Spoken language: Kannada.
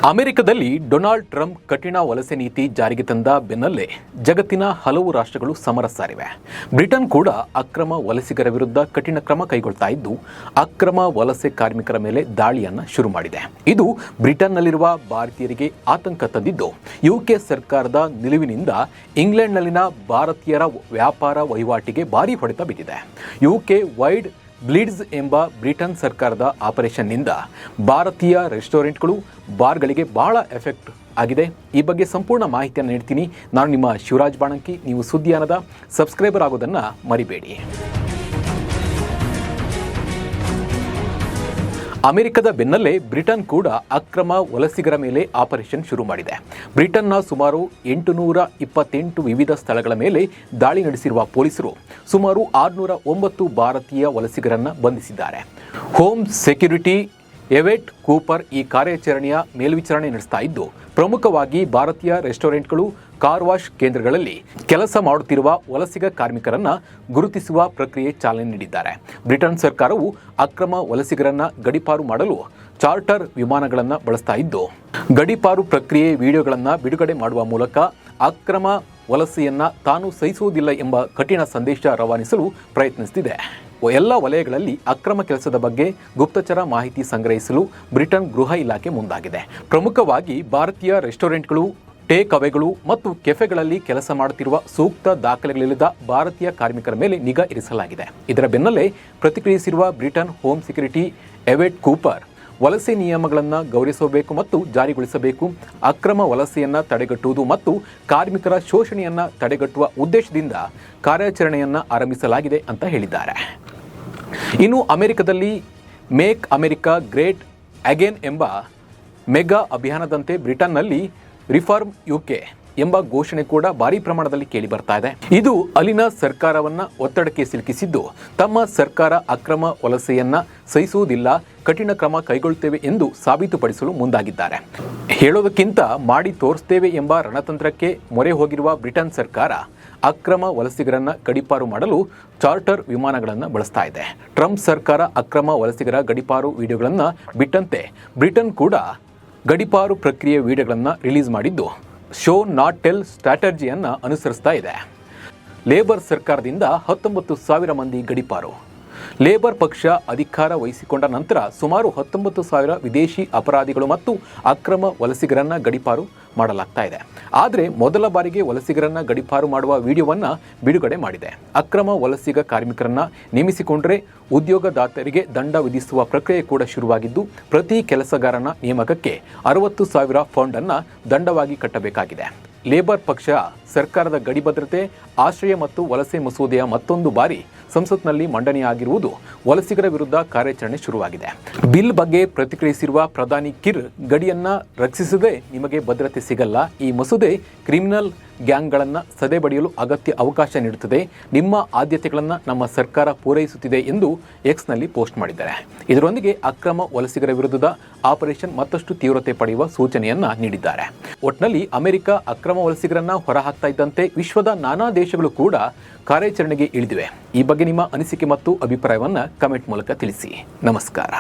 ಅಮೆರಿಕದಲ್ಲಿ ಡೊನಾಲ್ಡ್ ಟ್ರಂಪ್ ಕಠಿಣ ವಲಸೆ ನೀತಿ ಜಾರಿಗೆ ತಂದ ಬೆನ್ನಲ್ಲೇ ಜಗತ್ತಿನ ಹಲವು ರಾಷ್ಟ್ರಗಳು ಸಮರ ಸಾರಿವೆ. ಬ್ರಿಟನ್ ಕೂಡ ಅಕ್ರಮ ವಲಸಿಗರ ವಿರುದ್ಧ ಕಠಿಣ ಕ್ರಮ ಕೈಗೊಳ್ತಾ ಇದ್ದು, ಅಕ್ರಮ ವಲಸೆ ಕಾರ್ಮಿಕರ ಮೇಲೆ ದಾಳಿಯನ್ನು ಶುರು ಮಾಡಿದೆ. ಇದು ಬ್ರಿಟನ್ನಲ್ಲಿರುವ ಭಾರತೀಯರಿಗೆ ಆತಂಕ ತಂದಿದ್ದು, ಯುಕೆ ಸರ್ಕಾರದ ನಿಲುವಿನಿಂದ ಇಂಗ್ಲೆಂಡ್ನಲ್ಲಿನ ಭಾರತೀಯರ ವ್ಯಾಪಾರ ವಹಿವಾಟಿಗೆ ಭಾರೀ ಹೊಡೆತ ಬಿದ್ದಿದೆ. ಯುಕೆ ವೈಡ್ ಬ್ಲೀಡ್ಸ್ ಎಂಬ ಬ್ರಿಟನ್ ಸರ್ಕಾರದ ಆಪರೇಷನ್ನಿಂದ ಭಾರತೀಯ ರೆಸ್ಟೋರೆಂಟ್ಗಳು, ಬಾರ್ಗಳಿಗೆ ಬಹಳ ಎಫೆಕ್ಟ್ ಆಗಿದೆ. ಈ ಬಗ್ಗೆ ಸಂಪೂರ್ಣ ಮಾಹಿತಿಯನ್ನು ನೀಡ್ತೀನಿ. ನಾನು ನಿಮ್ಮ ಶಿವರಾಜ್ ಬಾಣಂಕಿ. ನೀವು ಸುದ್ದಿಯಾನದ ಸಬ್ಸ್ಕ್ರೈಬರ್ ಆಗೋದನ್ನು ಮರಿಬೇಡಿ. ಅಮೆರಿಕದ ಬೆನ್ನಲ್ಲೇ ಬ್ರಿಟನ್ ಕೂಡ ಅಕ್ರಮ ವಲಸಿಗರ ಮೇಲೆ ಆಪರೇಷನ್ ಶುರು ಮಾಡಿದೆ. ಬ್ರಿಟನ್ನ ಸುಮಾರು 828 ವಿವಿಧ ಸ್ಥಳಗಳ ಮೇಲೆ ದಾಳಿ ನಡೆಸಿರುವ ಪೊಲೀಸರು ಸುಮಾರು 609 ಭಾರತೀಯ ವಲಸಿಗರನ್ನು ಬಂಧಿಸಿದ್ದಾರೆ. ಹೋಮ್ ಸೆಕ್ಯೂರಿಟಿ ಎವೆಟ್ ಕೂಪರ್ ಈ ಕಾರ್ಯಾಚರಣೆಯ ಮೇಲ್ವಿಚಾರಣೆ ನಡೆಸ್ತಾ ಇದ್ದು, ಪ್ರಮುಖವಾಗಿ ಭಾರತೀಯ ರೆಸ್ಟೋರೆಂಟ್ಗಳು, ಕಾರ್ ವಾಶ್ ಕೇಂದ್ರಗಳಲ್ಲಿ ಕೆಲಸ ಮಾಡುತ್ತಿರುವ ವಲಸಿಗ ಕಾರ್ಮಿಕರನ್ನು ಗುರುತಿಸುವ ಪ್ರಕ್ರಿಯೆ ಚಾಲನೆ ನೀಡಿದ್ದಾರೆ. ಬ್ರಿಟನ್ ಸರ್ಕಾರವು ಅಕ್ರಮ ವಲಸಿಗರನ್ನು ಗಡೀಪಾರು ಮಾಡಲು ಚಾರ್ಟರ್ ವಿಮಾನಗಳನ್ನು ಬಳಸ್ತಾ ಇದ್ದು, ಗಡೀಪಾರು ಪ್ರಕ್ರಿಯೆ ವಿಡಿಯೋಗಳನ್ನು ಬಿಡುಗಡೆ ಮಾಡುವ ಮೂಲಕ ಅಕ್ರಮ ವಲಸೆಯನ್ನು ತಾನು ಸಹಿಸುವುದಿಲ್ಲ ಎಂಬ ಕಠಿಣ ಸಂದೇಶ ರವಾನಿಸಲು ಪ್ರಯತ್ನಿಸುತ್ತಿದೆ. ಎಲ್ಲ ವಲಯಗಳಲ್ಲಿ ಅಕ್ರಮ ಕೆಲಸದ ಬಗ್ಗೆ ಗುಪ್ತಚರ ಮಾಹಿತಿ ಸಂಗ್ರಹಿಸಲು ಬ್ರಿಟನ್ ಗೃಹ ಇಲಾಖೆ ಮುಂದಾಗಿದೆ. ಪ್ರಮುಖವಾಗಿ ಭಾರತೀಯ ರೆಸ್ಟೋರೆಂಟ್ಗಳು, ಟೇಕ್ ಅವೇಗಳು ಮತ್ತು ಕೆಫೆಗಳಲ್ಲಿ ಕೆಲಸ ಮಾಡುತ್ತಿರುವ ಸೂಕ್ತ ದಾಖಲೆಗಳಿಲ್ಲದ ಭಾರತೀಯ ಕಾರ್ಮಿಕರ ಮೇಲೆ ನಿಗಾ ಇರಿಸಲಾಗಿದೆ. ಇದರ ಬೆನ್ನಲ್ಲೇ ಪ್ರತಿಕ್ರಿಯಿಸಿರುವ ಬ್ರಿಟನ್ ಹೋಮ್ ಸೆಕ್ಯೂರಿಟಿ ಎವೆಟ್ ಕೂಪರ್, ವಲಸೆ ನಿಯಮಗಳನ್ನು ಗೌರವಿಸಬೇಕು ಮತ್ತು ಜಾರಿಗೊಳಿಸಬೇಕು, ಅಕ್ರಮ ವಲಸೆಯನ್ನು ತಡೆಗಟ್ಟುವುದು ಮತ್ತು ಕಾರ್ಮಿಕರ ಶೋಷಣೆಯನ್ನು ತಡೆಗಟ್ಟುವ ಉದ್ದೇಶದಿಂದ ಕಾರ್ಯಾಚರಣೆಯನ್ನು ಆರಂಭಿಸಲಾಗಿದೆ ಅಂತ ಹೇಳಿದ್ದಾರೆ. ಇನ್ನು ಅಮೆರಿಕದಲ್ಲಿ ಮೇಕ್ ಅಮೆರಿಕಾ ಗ್ರೇಟ್ ಅಗೇನ್ ಎಂಬ ಮೆಗಾ ಅಭಿಯಾನದಂತೆ ಬ್ರಿಟನ್ನಲ್ಲಿ ರಿಫಾರ್ಮ್ ಯುಕೆ ಎಂಬ ಘೋಷಣೆ ಕೂಡ ಭಾರೀ ಪ್ರಮಾಣದಲ್ಲಿ ಕೇಳಿ ಬರ್ತಾ ಇದೆ. ಇದು ಅಲ್ಲಿನ ಸರ್ಕಾರವನ್ನು ಒತ್ತಡಕ್ಕೆ ಸಿಲುಕಿಸಿದ್ದು, ತಮ್ಮ ಸರ್ಕಾರ ಅಕ್ರಮ ವಲಸೆಯನ್ನ ಸಹಿಸುವುದಿಲ್ಲ, ಕಠಿಣ ಕ್ರಮ ಕೈಗೊಳ್ಳುತ್ತೇವೆ ಎಂದು ಸಾಬೀತುಪಡಿಸಲು ಮುಂದಾಗಿದ್ದಾರೆ. ಹೇಳೋದಕ್ಕಿಂತ ಮಾಡಿ ತೋರಿಸ್ತೇವೆ ಎಂಬ ರಣತಂತ್ರಕ್ಕೆ ಮೊರೆ ಹೋಗಿರುವ ಬ್ರಿಟನ್ ಸರ್ಕಾರ ಅಕ್ರಮ ವಲಸಿಗರನ್ನು ಗಡೀಪಾರು ಮಾಡಲು ಚಾರ್ಟರ್ ವಿಮಾನಗಳನ್ನು ಬಳಸ್ತಾ ಇದೆ. ಟ್ರಂಪ್ ಸರ್ಕಾರ ಅಕ್ರಮ ವಲಸಿಗರ ಗಡೀಪಾರು ವಿಡಿಯೋಗಳನ್ನು ಬಿಟ್ಟಂತೆ ಬ್ರಿಟನ್ ಕೂಡ ಗಡೀಪಾರು ಪ್ರಕ್ರಿಯೆ ವಿಡಿಯೋಗಳನ್ನು ರಿಲೀಸ್ ಮಾಡಿದ್ದು, ಶೋ ನಾಟ್ ಟೆಲ್ ಸ್ಟ್ರಾಟಜಿಯನ್ನು ಅನುಸರಿಸ್ತಾ ಇದೆ. ಲೇಬರ್ ಸರ್ಕಾರದಿಂದ 19,000 ಮಂದಿ ಗಡೀಪಾರು. ಲೇಬರ್ ಪಕ್ಷ ಅಧಿಕಾರ ವಹಿಸಿಕೊಂಡ ನಂತರ ಸುಮಾರು 19,000 ವಿದೇಶಿ ಅಪರಾಧಿಗಳು ಮತ್ತು ಅಕ್ರಮ ವಲಸಿಗರನ್ನು ಗಡೀಪಾರು ಮಾಡಲಾಗ್ತಾ ಇದೆ. ಆದರೆ ಮೊದಲ ಬಾರಿಗೆ ವಲಸಿಗರನ್ನು ಗಡೀಪಾರು ಮಾಡುವ ವಿಡಿಯೋವನ್ನು ಬಿಡುಗಡೆ ಮಾಡಿದೆ. ಅಕ್ರಮ ವಲಸಿಗ ಕಾರ್ಮಿಕರನ್ನು ನೇಮಿಸಿಕೊಂಡರೆ ಉದ್ಯೋಗದಾತರಿಗೆ ದಂಡ ವಿಧಿಸುವ ಪ್ರಕ್ರಿಯೆ ಕೂಡ ಶುರುವಾಗಿದ್ದು, ಪ್ರತಿ ಕೆಲಸಗಾರನ ನೇಮಕಕ್ಕೆ 60,000 ಪೌಂಡನ್ನು ದಂಡವಾಗಿ ಕಟ್ಟಬೇಕಾಗಿದೆ. ಲೇಬರ್ ಪಕ್ಷ ಸರ್ಕಾರದ ಗಡಿ ಭದ್ರತೆ, ಆಶ್ರಯ ಮತ್ತು ವಲಸೆ ಮಸೂದೆಯ ಮತ್ತೊಂದು ಬಾರಿ ಸಂಸತ್ನಲ್ಲಿ ಮಂಡನೆಯಾಗಿರುವುದು ವಲಸಿಗರ ವಿರುದ್ಧ ಕಾರ್ಯಾಚರಣೆ ಶುರುವಾಗಿದೆ. ಬಿಲ್ ಬಗ್ಗೆ ಪ್ರತಿಕ್ರಿಯಿಸಿರುವ ಪ್ರಧಾನಿ ಕಿರ್, ಗಡಿಯನ್ನು ರಕ್ಷಿಸದೆ ನಿಮಗೆ ಭದ್ರತೆ ಸಿಗಲ್ಲ. ಈ ಮಸೂದೆ ಕ್ರಿಮಿನಲ್ ಗ್ಯಾಂಗ್ಗಳನ್ನು ಸದೆಬಡಿಯಲು ಅಗತ್ಯ ಅವಕಾಶ ನೀಡುತ್ತದೆ. ನಿಮ್ಮ ಆದ್ಯತೆಗಳನ್ನು ನಮ್ಮ ಸರ್ಕಾರ ಪೂರೈಸುತ್ತಿದೆ ಎಂದು ಎಕ್ಸ್ನಲ್ಲಿ ಪೋಸ್ಟ್ ಮಾಡಿದ್ದಾರೆ. ಇದರೊಂದಿಗೆ ಅಕ್ರಮ ವಲಸಿಗರ ವಿರುದ್ಧದ ಆಪರೇಷನ್ ಮತ್ತಷ್ಟು ತೀವ್ರತೆ ಪಡೆಯುವ ಸೂಚನೆಯನ್ನ ನೀಡಿದ್ದಾರೆ. ಒಟ್ನಲ್ಲಿ ಅಮೆರಿಕ ಅಕ್ರಮ ವಲಸಿಗರನ್ನ ಹೊರಹಾಕ್ತಾ ಇದ್ದಂತೆ ವಿಶ್ವದ ನಾನಾ ದೇಶಗಳು ಕೂಡ ಕಾರ್ಯಾಚರಣೆಗೆ ಇಳಿದಿವೆ. ಈ ಬಗ್ಗೆ ನಿಮ್ಮ ಅನಿಸಿಕೆ ಮತ್ತು ಅಭಿಪ್ರಾಯವನ್ನು ಕಮೆಂಟ್ ಮೂಲಕ ತಿಳಿಸಿ. ನಮಸ್ಕಾರ.